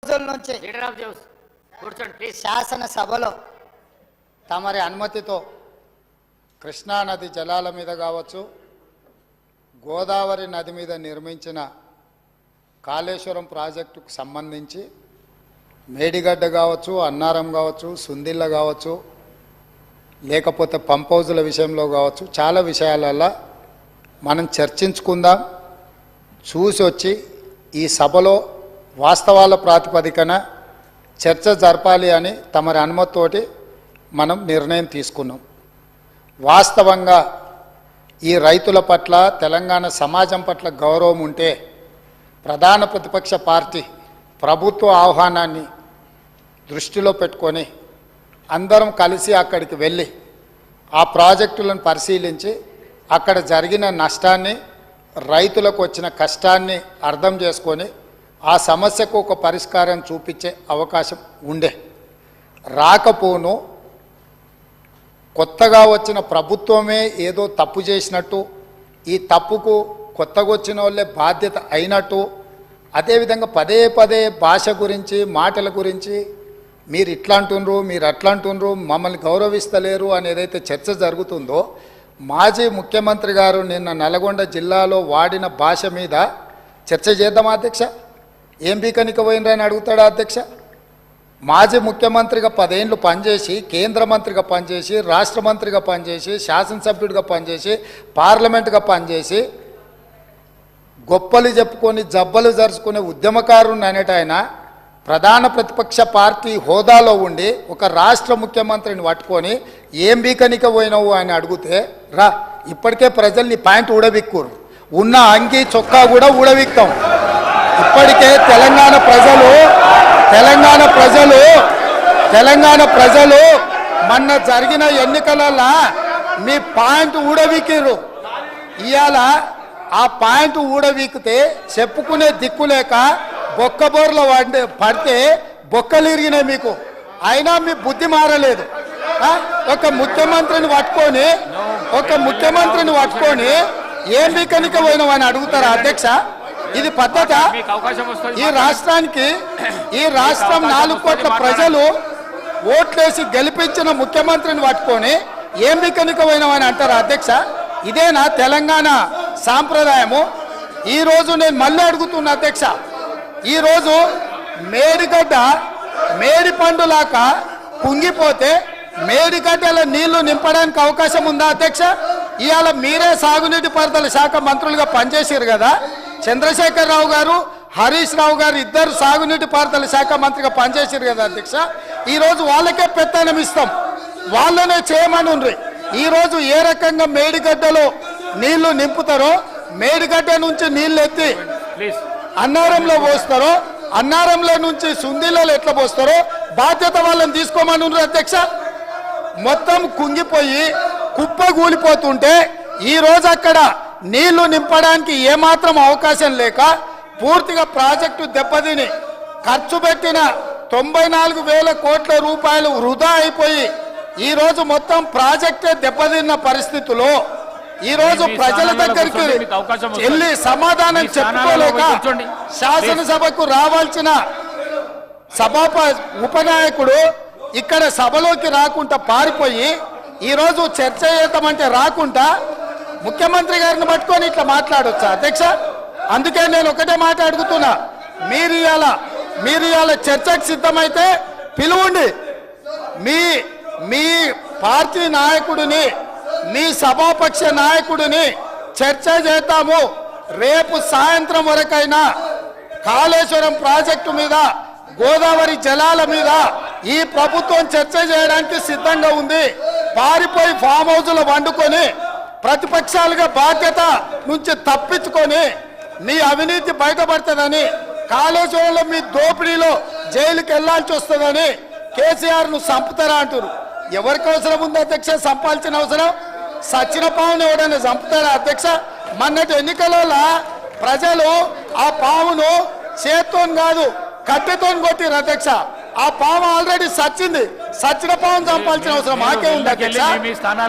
రోజుల నుంచి శాసనసభలో తమరి అనుమతితో కృష్ణానది జలాల మీద కావచ్చు, గోదావరి నది మీద నిర్మించిన కాళేశ్వరం ప్రాజెక్టుకు సంబంధించి మేడిగడ్డ కావచ్చు, అన్నారం కావచ్చు, సుందిళ్ళ కావచ్చు, లేకపోతే పంప్ హౌజుల విషయంలో కావచ్చు, చాలా విషయాలలో మనం చర్చించుకుందాం. చూసి వచ్చి ఈ సభలో వాస్తవాల ప్రాతిపదికన చర్చ జరపాలి అని తమరి అనుమతితోటి మనం నిర్ణయం తీసుకున్నాం. వాస్తవంగా ఈ రైతుల పట్ల, తెలంగాణ సమాజం పట్ల గౌరవం ఉంటే ప్రధాన ప్రతిపక్ష పార్టీ ప్రభుత్వ ఆహ్వానాన్ని దృష్టిలో పెట్టుకొని అందరం కలిసి అక్కడికి వెళ్ళి ఆ ప్రాజెక్టులను పరిశీలించి అక్కడ జరిగిన నష్టాన్ని, రైతులకు వచ్చిన కష్టాన్ని అర్థం చేసుకొని ఆ సమస్యకు ఒక పరిష్కారం చూపించే అవకాశం ఉండే. రాకపోను కొత్తగా వచ్చిన ప్రభుత్వమే ఏదో తప్పు చేసినట్టు, ఈ తప్పుకు కొత్తగా వచ్చిన వాళ్ళే బాధ్యత అయినట్టు, అదేవిధంగా పదే పదే భాష గురించి, మాటల గురించి మీరు ఇట్లా అంటున్నారు, మీరు అట్లా అంటున్నారు, మమ్మల్ని గౌరవిస్తలేరు అని ఏదైతే చర్చ జరుగుతుందో, మాజీ ముఖ్యమంత్రి గారు నిన్న నల్గొండ జిల్లాలో వాడిన భాష మీద చర్చ చేద్దామా అధ్యక్ష? ఏం బీకనిక పోయినరని అడుగుతాడా అధ్యక్ష? మాజీ ముఖ్యమంత్రిగా 10 ఏళ్ళు పనిచేసి, కేంద్ర మంత్రిగా పనిచేసి, రాష్ట్ర మంత్రిగా పనిచేసి, శాసనసభ్యుడిగా పనిచేసి, పార్లమెంటుగా పనిచేసి, గొప్పలు చెప్పుకొని జబ్బలు జరుచుకునే ఉద్యమకారుని అనేట ఆయన ప్రధాన ప్రతిపక్ష పార్టీ హోదాలో ఉండి ఒక రాష్ట్ర ముఖ్యమంత్రిని పట్టుకొని ఏం బీకనిక పోయినావు అని అడిగితే, రా ఇప్పటికే ప్రజల్ని ప్యాంట్ ఊడబిక్కురు, ఉన్న అంగి చొక్కా కూడా ఊడబిక్తాం. ఇప్పటికే తెలంగాణ ప్రజలు మొన్న జరిగిన ఎన్నికలలో మీ పాయింట్ ఊడబిక్కిరు. ఇవాళ ఆ పాయింట్ ఊడబీకితే చెప్పుకునే దిక్కులేక బొక్కబోర్లో పడితే బొక్కలు ఇరిగినాయి మీకు. అయినా మీ బుద్ధి మారలేదు. ఒక ముఖ్యమంత్రిని పట్టుకొని ఏం బీకనిక పోయినావని అడుగుతారా అధ్యక్ష? ఇది పద్ధత? ఈ రాష్ట్రం 4 కోట్ల ప్రజలు ఓట్లేసి గెలిపించిన ముఖ్యమంత్రిని పట్టుకొని ఏం బీకనిక పోయినావని అంటారా అధ్యక్ష? ఇదేనా తెలంగాణ సాంప్రదాయము? ఈరోజు నేను మళ్ళీ అడుగుతున్నా అధ్యక్ష, ఈరోజు మేడిగడ్డ మేడి పండులాక కుంగిపోతే మేడిగడ్డల నీళ్లు నింపడానికి అవకాశం ఉందా అధ్యక్ష? ఇవాళ మీరే సాగునీటి పారుదల శాఖ మంత్రులుగా పనిచేసారు కదా. చంద్రశేఖరరావు గారు, హరీష్ రావు గారు ఇద్దరు సాగునీటి పారుదల శాఖ మంత్రిగా పనిచేసారు కదా అధ్యక్ష. ఈరోజు వాళ్ళకే పెత్తనం ఇస్తాం, వాళ్ళనే చేయమని ఉండ్రి. ఈరోజు ఏ రకంగా మేడిగడ్డలో నీళ్లు నింపుతారో, మేడిగడ్డ నుంచి నీళ్ళు ఎత్తి అన్నారంలో పోస్తారో, అన్నారంలో నుంచి సుందిలలో ఎట్లా పోస్తారో బాధ్యత వాళ్ళని తీసుకోమని ఉండ్రి అధ్యక్ష. మొత్తం కుంగిపోయి కుప్ప కూలిపోతుంటే ఈరోజు అక్కడ నీళ్లు నింపడానికి ఏమాత్రం అవకాశం లేక పూర్తిగా ప్రాజెక్టు దెబ్బతిని ఖర్చు పెట్టిన 94,000 కోట్ల రూపాయలు వృధా అయిపోయి ఈరోజు మొత్తం ప్రాజెక్టే దెబ్బతిన్న పరిస్థితుల్లో ఈరోజు ప్రజల దగ్గరికి వెళ్ళి సమాధానం చెప్పుకోలేక శాసనసభకు రావాల్సిన ఉపనాయకుడు ఇక్కడ సభలోకి రాకుండా పారిపోయి ఈరోజు చర్చ చేద్దామంటే రాకుండా ముఖ్యమంత్రి గారిని పట్టుకొని ఇట్లా మాట్లాడొచ్చా అధ్యక్ష? అందుకే నేను ఒకటే మాట అడుగుతున్నా, మీరు ఇవాళ చర్చకు సిద్ధమైతే పిలువండి. మీ పార్టీ నాయకుడిని, మీ సభాపక్ష నాయకుడిని చర్చ చేద్దాము. రేపు సాయంత్రం వరకైనా కాళేశ్వరం ప్రాజెక్టు మీద, గోదావరి జలాల మీద ఈ ప్రభుత్వం చర్చ చేయడానికి సిద్ధంగా ఉంది. పారిపోయి ఫామ్ హౌస్లో వండుకొని ప్రతిపక్షాలుగా బాధ్యత నుంచి తప్పించుకొని మీ అవినీతి బయటపడుతుందని, కాళేశ్వరంలో మీ దోపిడీలో జైలుకి వెళ్లాల్సి వస్తుందని కేసీఆర్ను చంపుతారా అంటారు. ఎవరికి అవసరం ఉంది అధ్యక్ష చంపాల్సిన అవసరం? సచిన పావును ఎవడైనా చంపుతారా అధ్యక్ష? మొన్నటి ఎన్నికలలో ప్రజలు ఆ పావును చేత్తో కాదు కట్టెతో కొట్టిరు అధ్యక్ష. ఆ పాము ఆల్రెడీ సచ్చింది. సచిన పావును చంపాల్సిన అవసరం మాకే ఉంది అధ్యక్ష.